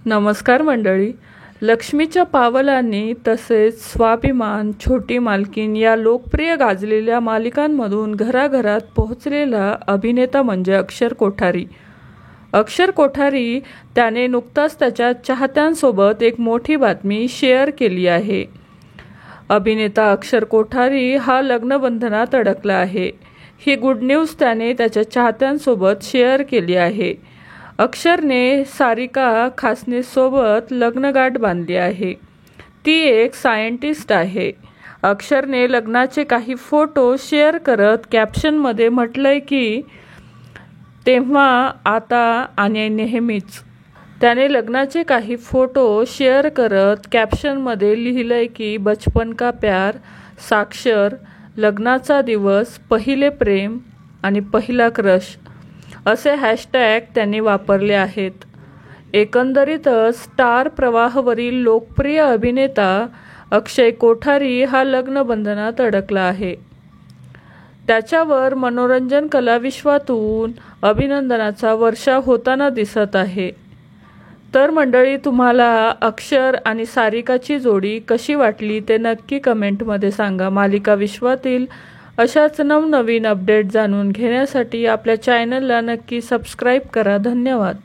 नमस्कार मंडळी. लक्ष्मीच्या पावलांनी तसेच स्वाभिमान, छोटी मालकीण या लोकप्रिय गाजलेल्या मालिकांमधून घराघरात पोहोचलेला अभिनेता म्हणजे अक्षर कोठारी. अक्षर कोठारी त्याने नुकताच त्याच्या चाहत्यांसोबत एक मोठी बातमी शेअर केली आहे. अभिनेता अक्षर कोठारी हा लग्नबंधनात अडकला आहे. ही गुड न्यूज त्याने त्याच्या चाहत्यांसोबत शेअर केली आहे. अक्षरने सारिका खासनीसोबत लग्नगाठ बांधली आहे. ती एक सायंटिस्ट आहे. अक्षरने लग्नाचे काही फोटो शेअर करत कॅप्शनमध्ये म्हटलंय की तेव्हा, आता आणि नेहमीच. त्याने लग्नाचे काही फोटो शेअर करत कॅप्शनमध्ये लिहिलंय की बचपन का प्यार, साक्षर, लग्नाचा दिवस, पहिले प्रेम आणि पहिला क्रश असे हॅशटॅग त्यांनी वापरले आहेत. एकंदरीतच स्टार प्रवाहवरील लोकप्रिय अभिनेता अक्षय कोठारी हा लग्नबंधनात अडकला आहे. त्याच्यावर मनोरंजन कलाविश्वातून अभिनंदनाचा वर्षाव होताना दिसत आहे. तर मंडळी, तुम्हाला अक्षर आणि सारिकाची जोडी कशी वाटली ते नक्की कमेंटमध्ये सांगा. मालिका विश्वातील अशाच नवनवीन अपडेट जाणून घेण्यासाठी आपल्या चॅनलला नक्की सबस्क्राईब करा. धन्यवाद.